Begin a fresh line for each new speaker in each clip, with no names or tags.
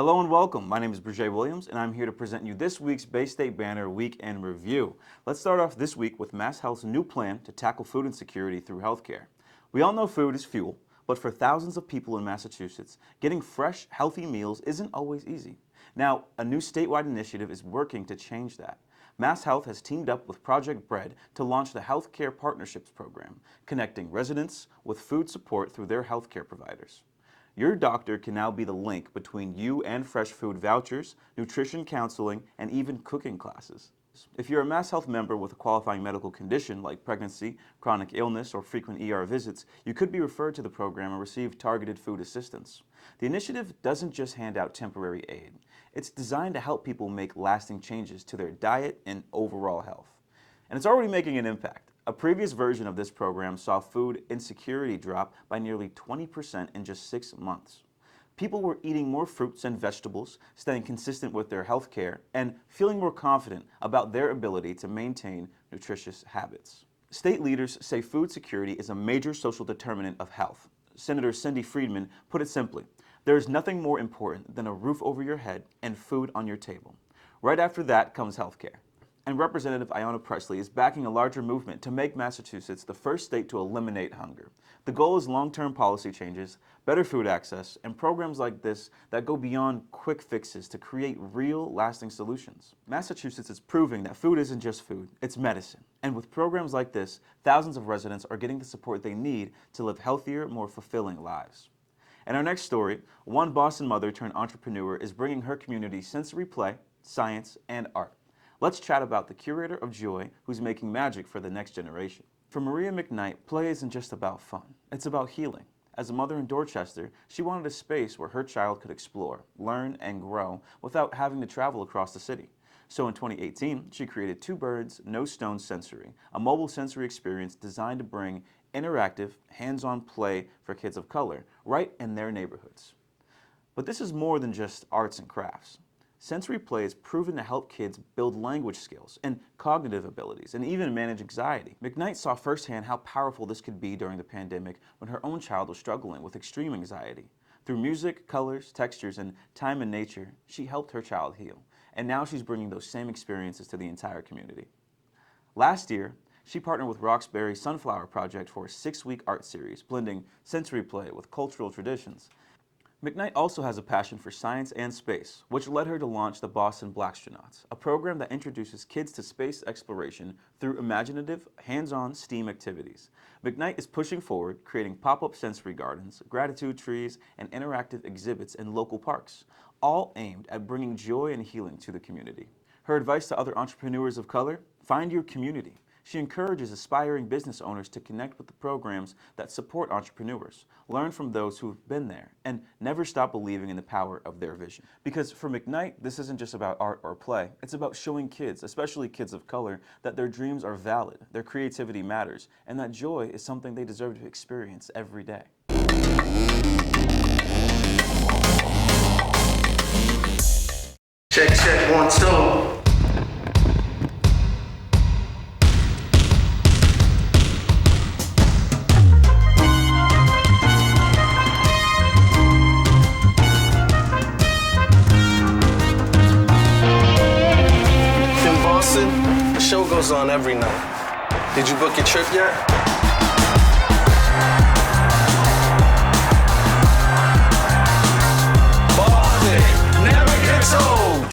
Hello and welcome. My name is Brejé Williams, and I'm here to present you this week's Bay State Banner Week in Review. Let's start off this week with MassHealth's new plan to tackle food insecurity through healthcare. We all know food is fuel, but for thousands of people in Massachusetts, getting fresh, healthy meals isn't always easy. Now, a new statewide initiative is working to change that. MassHealth has teamed up with Project Bread to launch the Healthcare Partnerships Program, connecting residents with food support through their healthcare providers. Your doctor can now be the link between you and fresh food vouchers, nutrition counseling, and even cooking classes. If you're a MassHealth member with a qualifying medical condition like pregnancy, chronic illness, or frequent ER visits, you could be referred to the program and receive targeted food assistance. The initiative doesn't just hand out temporary aid. It's designed to help people make lasting changes to their diet and overall health. And it's already making an impact. A previous version of this program saw food insecurity drop by nearly 20% in just 6 months. People were eating more fruits and vegetables, staying consistent with their health care, and feeling more confident about their ability to maintain nutritious habits. State leaders say food security is a major social determinant of health. Senator Cindy Friedman put it simply, there is nothing more important than a roof over your head and food on your table. Right after that comes health care. And Representative Ayanna Pressley is backing a larger movement to make Massachusetts the first state to eliminate hunger. The goal is long-term policy changes, better food access, and programs like this that go beyond quick fixes to create real, lasting solutions. Massachusetts is proving that food isn't just food, it's medicine. And with programs like this, thousands of residents are getting the support they need to live healthier, more fulfilling lives. In our next story, one Boston mother turned entrepreneur is bringing her community sensory play, science, and art. Let's chat about the curator of joy who's making magic for the next generation. For Maria McKnight, play isn't just about fun, it's about healing. As a mother in Dorchester, she wanted a space where her child could explore, learn, and grow without having to travel across the city. So in 2018, she created Two Birds, No Stone Sensory, a mobile sensory experience designed to bring interactive, hands-on play for kids of color right in their neighborhoods. But this is more than just arts and crafts. Sensory play is proven to help kids build language skills and cognitive abilities and even manage anxiety. McKnight saw firsthand how powerful this could be during the pandemic when her own child was struggling with extreme anxiety. Through music, colors, textures, and time in nature, she helped her child heal. And now she's bringing those same experiences to the entire community. Last year, she partnered with Roxbury Sunflower Project for a 6-week art series, blending sensory play with cultural traditions. McKnight also has a passion for science and space, which led her to launch the Boston Blackstronauts, a program that introduces kids to space exploration through imaginative, hands-on STEAM activities. McKnight is pushing forward, creating pop-up sensory gardens, gratitude trees, and interactive exhibits in local parks, all aimed at bringing joy and healing to the community. Her advice to other entrepreneurs of color? Find your community. She encourages aspiring business owners to connect with the programs that support entrepreneurs, learn from those who've been there, and never stop believing in the power of their vision. Because for McKnight, this isn't just about art or play. It's about showing kids, especially kids of color, that their dreams are valid, their creativity matters, and that joy is something they deserve to experience every day.
Check, check, 1, 2. The show goes on every night. Did you book your trip yet? Boston never gets old.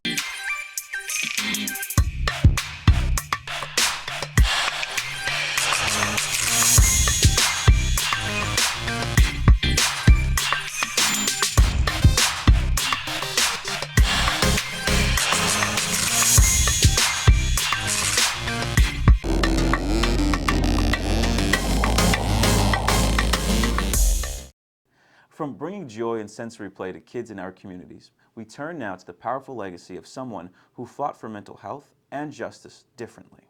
From bringing joy and sensory play to kids in our communities, we turn now to the powerful legacy of someone who fought for mental health and justice differently.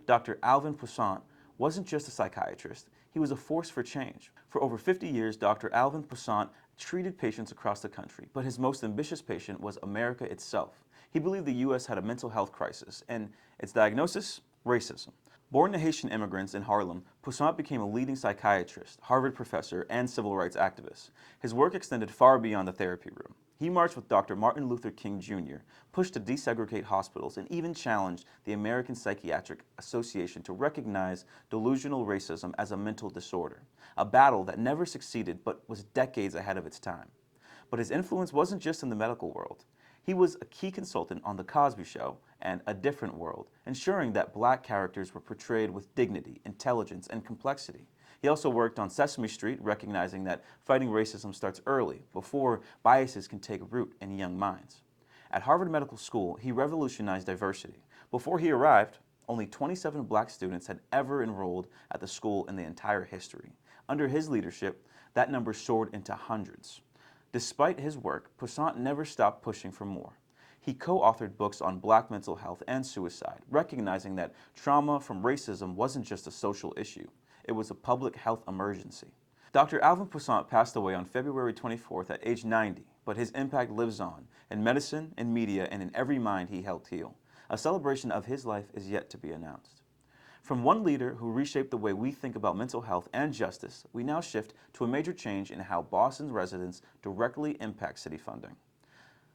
Dr. Alvin Poussaint wasn't just a psychiatrist, he was a force for change. For over 50 years, Dr. Alvin Poussaint treated patients across the country, but his most ambitious patient was America itself. He believed the U.S. had a mental health crisis, and its diagnosis? Racism. Born to Haitian immigrants in Harlem, Poussaint became a leading psychiatrist, Harvard professor, and civil rights activist. His work extended far beyond the therapy room. He marched with Dr. Martin Luther King Jr., pushed to desegregate hospitals, and even challenged the American Psychiatric Association to recognize delusional racism as a mental disorder, a battle that never succeeded but was decades ahead of its time. But his influence wasn't just in the medical world. He was a key consultant on The Cosby Show and A Different World, ensuring that black characters were portrayed with dignity, intelligence, and complexity. He also worked on Sesame Street, recognizing that fighting racism starts early, before biases can take root in young minds. At Harvard Medical School, he revolutionized diversity. Before he arrived, only 27 black students had ever enrolled at the school in the entire history. Under his leadership, that number soared into hundreds. Despite his work, Poussaint never stopped pushing for more. He co-authored books on black mental health and suicide, recognizing that trauma from racism wasn't just a social issue. It was a public health emergency. Dr. Alvin Poussaint passed away on February 24th at age 90, but his impact lives on in medicine, in media, and in every mind he helped heal. A celebration of his life is yet to be announced. From one leader who reshaped the way we think about mental health and justice, we now shift to a major change in how Boston's residents directly impact city funding.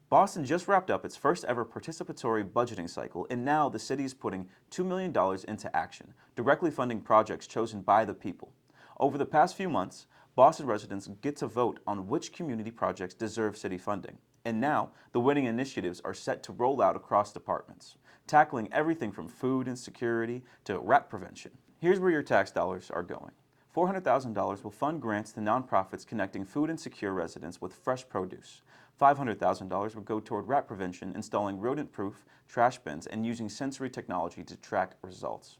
Boston just wrapped up its first ever participatory budgeting cycle, and now the city is putting $2 million into action, directly funding projects chosen by the people. Over the past few months, Boston residents get to vote on which community projects deserve city funding. And now, the winning initiatives are set to roll out across departments, tackling everything from food insecurity to rat prevention. Here's where your tax dollars are going. $400,000 will fund grants to nonprofits connecting food insecure residents with fresh produce. $500,000 will go toward rat prevention, installing rodent-proof trash bins and using sensory technology to track results.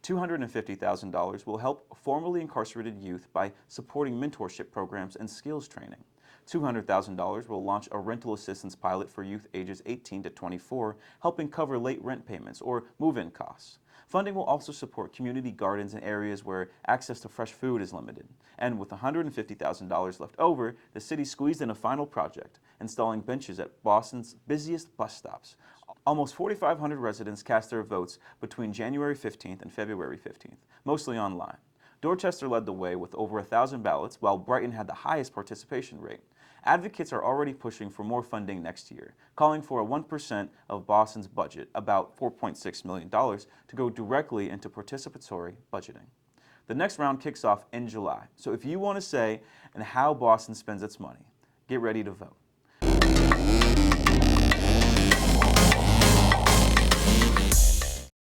$250,000 will help formerly incarcerated youth by supporting mentorship programs and skills training. $200,000 will launch a rental assistance pilot for youth ages 18 to 24, helping cover late rent payments or move-in costs. Funding will also support community gardens in areas where access to fresh food is limited. And with $150,000 left over, the city squeezed in a final project, installing benches at Boston's busiest bus stops. Almost 4,500 residents cast their votes between January 15th and February 15th, mostly online. Dorchester led the way with over 1,000 ballots, while Brighton had the highest participation rate. Advocates are already pushing for more funding next year, calling for a 1% of Boston's budget, about $4.6 million, to go directly into participatory budgeting. The next round kicks off in July, so if you want to say and how Boston spends its money, get ready to vote.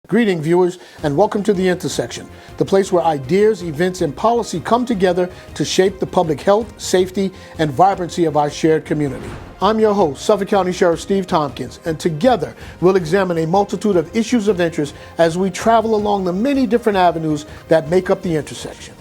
Greeting, viewers, and welcome to The Intersection, the place where ideas, events, and policy come together to shape the public health, safety, and vibrancy of our shared community. I'm your host, Suffolk County Sheriff Steve Tompkins, and together we'll examine a multitude of issues of interest as we travel along the many different avenues that make up the intersection.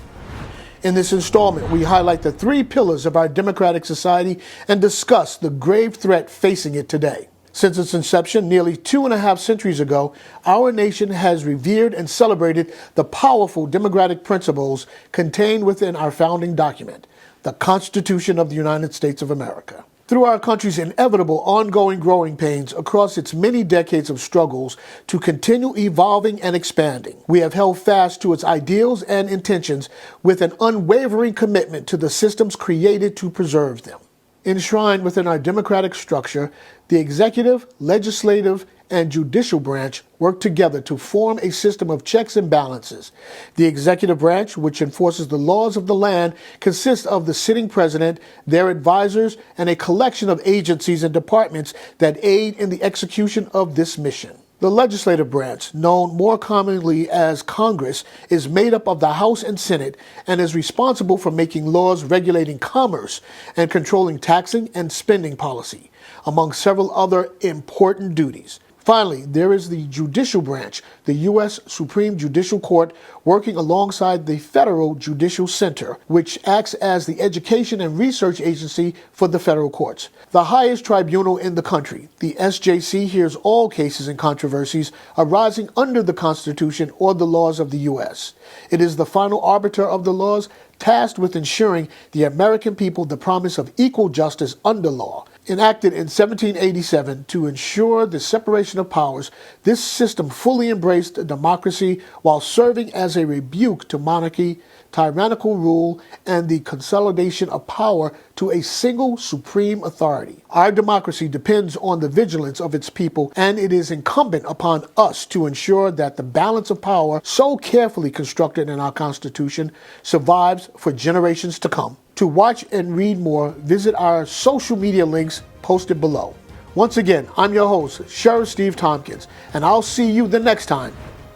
In this installment, we highlight the three pillars of our democratic society and discuss the grave threat facing it today. Since its inception nearly 2.5 centuries ago, our nation has revered and celebrated the powerful democratic principles contained within our founding document, the Constitution of the United States of America. Through our country's inevitable ongoing growing pains across its many decades of struggles to continue evolving and expanding, we have held fast to its ideals and intentions with an unwavering commitment to the systems created to preserve them. Enshrined within our democratic structure, the executive, legislative, and judicial branch work together to form a system of checks and balances. The executive branch, which enforces the laws of the land, consists of the sitting president, their advisors, and a collection of agencies and departments that aid in the execution of this mission. The legislative branch, known more commonly as Congress, is made up of the House and Senate and is responsible for making laws regulating commerce and controlling taxing and spending policy, among several other important duties. Finally, there is the judicial branch, the U.S. Supreme Judicial Court, working alongside the Federal Judicial Center, which acts as the education and research agency for the federal courts. The highest tribunal in the country, the SJC, hears all cases and controversies arising under the Constitution or the laws of the U.S. It is the final arbiter of the laws, tasked with ensuring the American people the promise of equal justice under law. Enacted in 1787 to ensure the separation of powers, this system fully embraced democracy while serving as a rebuke to monarchy, tyrannical rule, and the consolidation of power to a single supreme authority. Our democracy depends on the vigilance of its people, and it is incumbent upon us to ensure that the balance of power so carefully constructed in our Constitution survives for generations to come. To watch and read more, visit our social media links posted below. Once again, I'm your host, Sheriff Steve Tompkins, and I'll see you the next time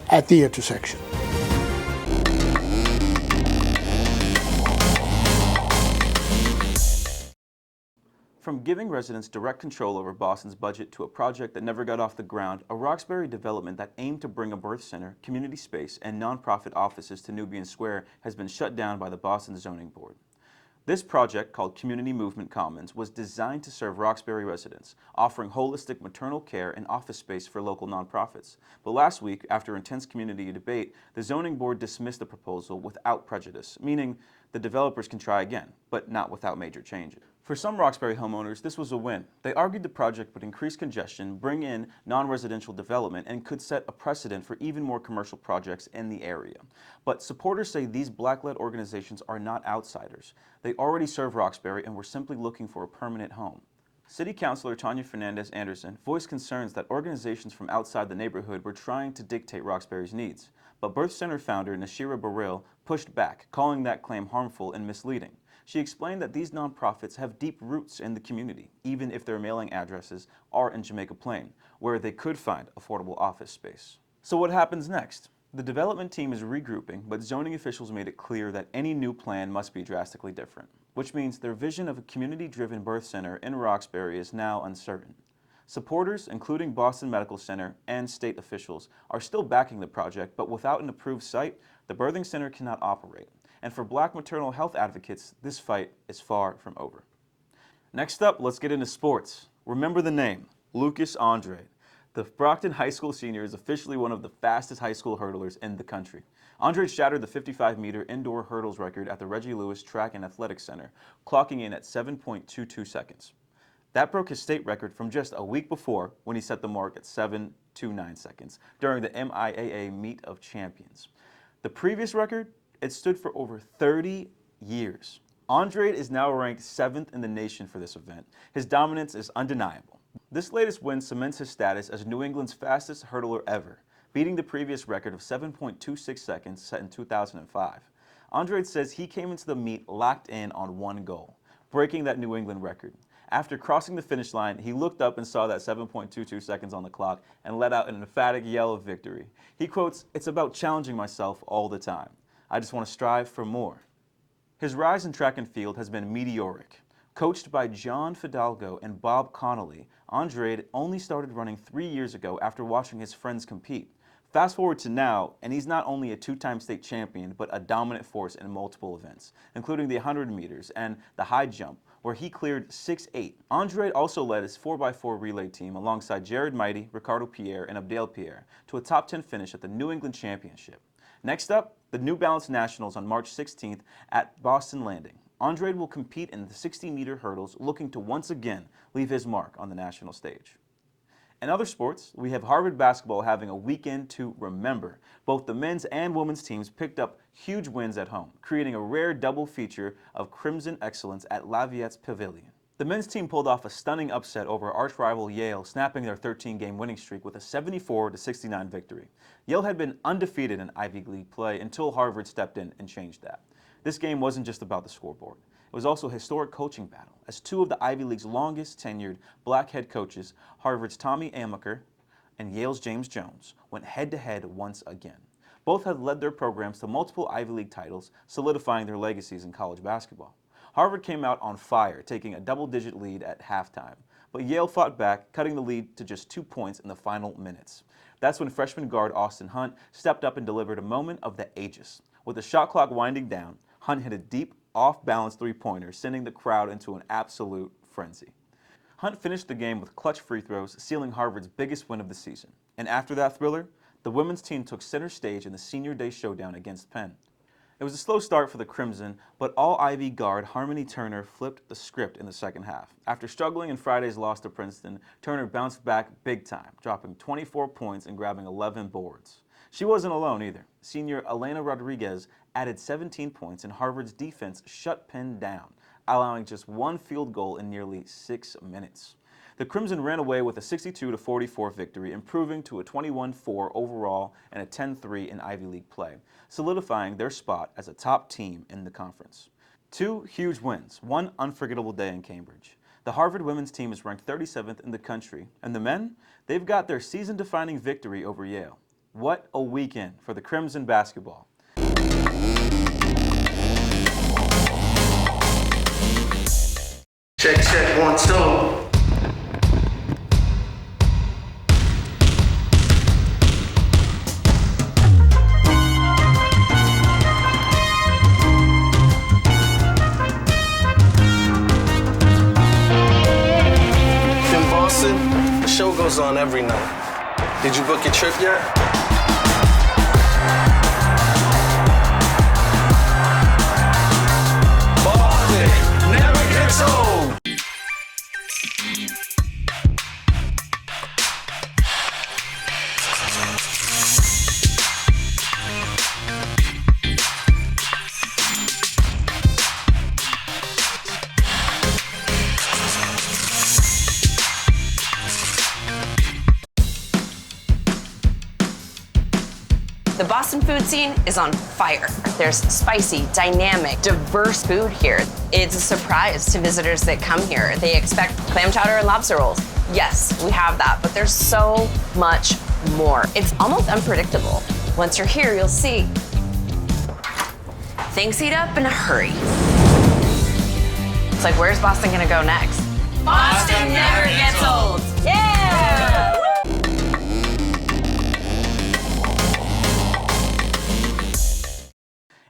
at the intersection.
From giving residents direct control over Boston's budget to a project that never got off the ground, a Roxbury development that aimed to bring a birth center, community space, and nonprofit offices to Nubian Square has been shut down by the Boston Zoning Board. This project, called Community Movement Commons, was designed to serve Roxbury residents, offering holistic maternal care and office space for local nonprofits. But last week, after intense community debate, the Zoning Board dismissed the proposal without prejudice, meaning the developers can try again, but not without major changes. For some Roxbury homeowners, this was a win. They argued the project would increase congestion, bring in non-residential development, and could set a precedent for even more commercial projects in the area. But supporters say these Black-led organizations are not outsiders. They already serve Roxbury and were simply looking for a permanent home. City Councilor Tanya Fernandez Anderson voiced concerns that organizations from outside the neighborhood were trying to dictate Roxbury's needs. But Birth Center founder Nashira Burrell pushed back, calling that claim harmful and misleading. She explained that these nonprofits have deep roots in the community, even if their mailing addresses are in Jamaica Plain, where they could find affordable office space. So what happens next? The development team is regrouping, but zoning officials made it clear that any new plan must be drastically different, which means their vision of a community-driven birth center in Roxbury is now uncertain. Supporters, including Boston Medical Center and state officials, are still backing the project, but without an approved site, the birthing center cannot operate. And for Black maternal health advocates, this fight is far from over. Next up, let's get into sports. Remember the name, Lucas Andrade. The Brockton High School senior is officially one of the fastest high school hurdlers in the country. Andrade shattered the 55-meter indoor hurdles record at the Reggie Lewis Track and Athletics Center, clocking in at 7.22 seconds. That broke his state record from just a week before when he set the mark at 7.29 seconds during the MIAA Meet of Champions. The previous record, it stood for over 30 years. Andrade is now ranked 7th in the nation for this event. His dominance is undeniable. This latest win cements his status as New England's fastest hurdler ever, beating the previous record of 7.26 seconds set in 2005. Andrade says he came into the meet locked in on one goal, breaking that New England record. After crossing the finish line, he looked up and saw that 7.22 seconds on the clock and let out an emphatic yell of victory. He quotes, "It's about challenging myself all the time. I just want to strive for more." His rise in track and field has been meteoric. Coached by John Fidalgo and Bob Connolly, Andrade only started running 3 years ago after watching his friends compete. Fast forward to now, and he's not only a two-time state champion, but a dominant force in multiple events, including the 100 meters and the high jump, where he cleared 6.8. Andrade also led his 4x4 relay team alongside Jared Mighty, Ricardo Pierre, and Abdel Pierre to a top 10 finish at the New England Championship. Next up, the New Balance Nationals on March 16th at Boston Landing. Andrade will compete in the 60-meter hurdles, looking to once again leave his mark on the national stage. In other sports, we have Harvard basketball having a weekend to remember. Both the men's and women's teams picked up huge wins at home, creating a rare double feature of Crimson excellence at Laviette's Pavilion. The men's team pulled off a stunning upset over arch-rival Yale, snapping their 13-game winning streak with a 74-69 victory. Yale had been undefeated in Ivy League play until Harvard stepped in and changed that. This game wasn't just about the scoreboard. It was also a historic coaching battle, as two of the Ivy League's longest-tenured black head coaches, Harvard's Tommy Amaker and Yale's James Jones, went head-to-head once again. Both had led their programs to multiple Ivy League titles, solidifying their legacies in college basketball. Harvard came out on fire, taking a double-digit lead at halftime, but Yale fought back, cutting the lead to just 2 points in the final minutes. That's when freshman guard Austin Hunt stepped up and delivered a moment of the ages. With the shot clock winding down, Hunt hit a deep, off-balance three-pointer, sending the crowd into an absolute frenzy. Hunt finished the game with clutch free throws, sealing Harvard's biggest win of the season. And after that thriller, the women's team took center stage in the Senior Day Showdown against Penn. It was a slow start for the Crimson, but all-Ivy guard Harmony Turner flipped the script in the second half. After struggling in Friday's loss to Princeton, Turner bounced back big time, dropping 24 points and grabbing 11 boards. She wasn't alone either. Senior Elena Rodriguez added 17 points and Harvard's defense shut Penn down, allowing just one field goal in nearly 6 minutes. The Crimson ran away with a 62-44 victory, improving to a 21-4 overall and a 10-3 in Ivy League play, solidifying their spot as a top team in the conference. 2 huge wins, one unforgettable day in Cambridge. The Harvard women's team is ranked 37th in the country, and the men, they've got their season-defining victory over Yale. What a weekend for the Crimson basketball.
Check, 1, 2. In Boston, the show goes on every night. Did you book your trip yet? Boston never gets old.
The Boston food scene is on fire. There's spicy, dynamic, diverse food here. It's a surprise to visitors that come here. They expect clam chowder and lobster rolls. Yes, we have that, but there's so much more. It's almost unpredictable. Once you're here, you'll see. Things heat up in a hurry. It's like, where's Boston gonna go next? Boston never gets old. Yeah!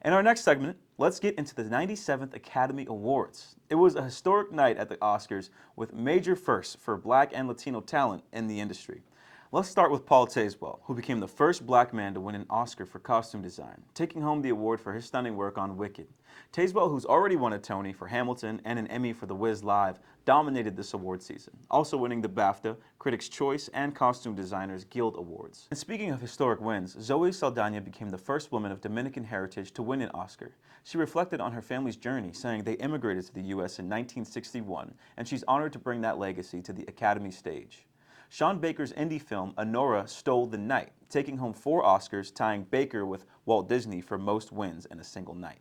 In our next segment, let's get into the 97th Academy Awards. It was a historic night at the Oscars with major firsts for Black and Latino talent in the industry. Let's start with Paul Tazewell, who became the first Black man to win an Oscar for costume design, taking home the award for his stunning work on Wicked. Tazewell, who's already won a Tony for Hamilton and an Emmy for The Wiz Live, dominated this award season, also winning the BAFTA, Critics' Choice, and Costume Designers Guild Awards. And speaking of historic wins, Zoe Saldana became the first woman of Dominican heritage to win an Oscar. She reflected on her family's journey, saying they immigrated to the U.S. in 1961, and she's honored to bring that legacy to the Academy stage. Sean Baker's indie film, Honora, stole the night, taking home 4 Oscars, tying Baker with Walt Disney for most wins in a single night.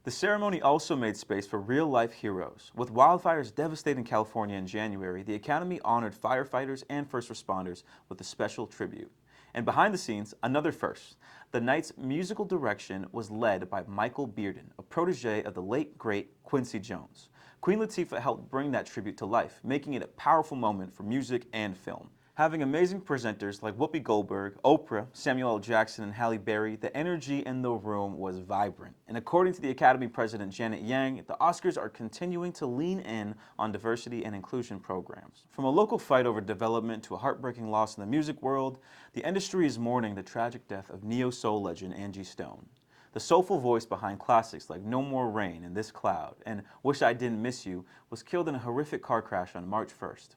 The ceremony also made space for real-life heroes. With wildfires devastating California in January, the Academy honored firefighters and first responders with a special tribute. And behind the scenes, another first. The night's musical direction was led by Michael Bearden, a protege of the late, great Quincy Jones. Queen Latifah helped bring that tribute to life, making it a powerful moment for music and film. Having amazing presenters like Whoopi Goldberg, Oprah, Samuel L. Jackson, and Halle Berry, the energy in the room was vibrant. And according to the Academy President Janet Yang, the Oscars are continuing to lean in on diversity and inclusion programs. From a local fight over development to a heartbreaking loss in the music world, the industry is mourning the tragic death of neo-soul legend Angie Stone. The soulful voice behind classics like No More Rain and This Cloud and Wish I Didn't Miss You was killed in a horrific car crash on March 1st.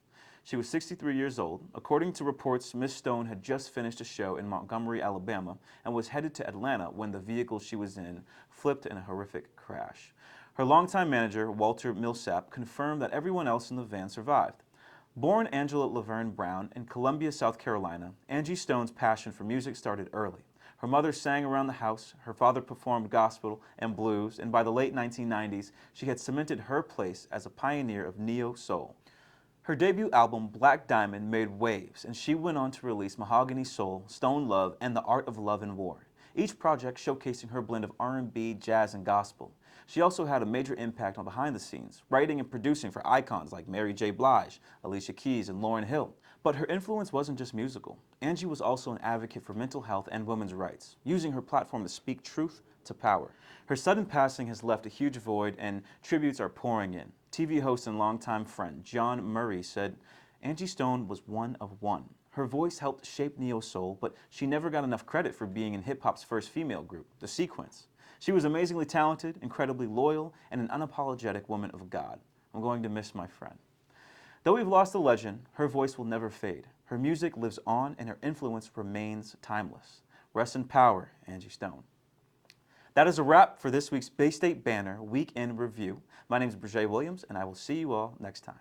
She was 63 years old. According to reports, Miss Stone had just finished a show in Montgomery, Alabama, and was headed to Atlanta when the vehicle she was in flipped in a horrific crash. Her longtime manager, Walter Millsap, confirmed that everyone else in the van survived. Born Angela Laverne Brown in Columbia, South Carolina, Angie Stone's passion for music started early. Her mother sang around the house, her father performed gospel and blues, and by the late 1990s, she had cemented her place as a pioneer of neo-soul. Her debut album, Black Diamond, made waves, and she went on to release Mahogany Soul, Stone Love, and The Art of Love and War, each project showcasing her blend of R&B, jazz, and gospel. She also had a major impact on behind the scenes, writing and producing for icons like Mary J. Blige, Alicia Keys, and Lauryn Hill. But her influence wasn't just musical. Angie was also an advocate for mental health and women's rights, using her platform to speak truth to power. Her sudden passing has left a huge void, and tributes are pouring in. TV host and longtime friend John Murray said, "Angie Stone was one of one. Her voice helped shape neo-soul, but she never got enough credit for being in hip-hop's first female group, The Sequence. She was amazingly talented, incredibly loyal, and an unapologetic woman of God. I'm going to miss my friend. Though we've lost a legend, her voice will never fade. Her music lives on and her influence remains timeless. Rest in power, Angie Stone. That is a wrap for this week's Bay State Banner Week in Review. My name is Brejé Williams, and I will see you all next time.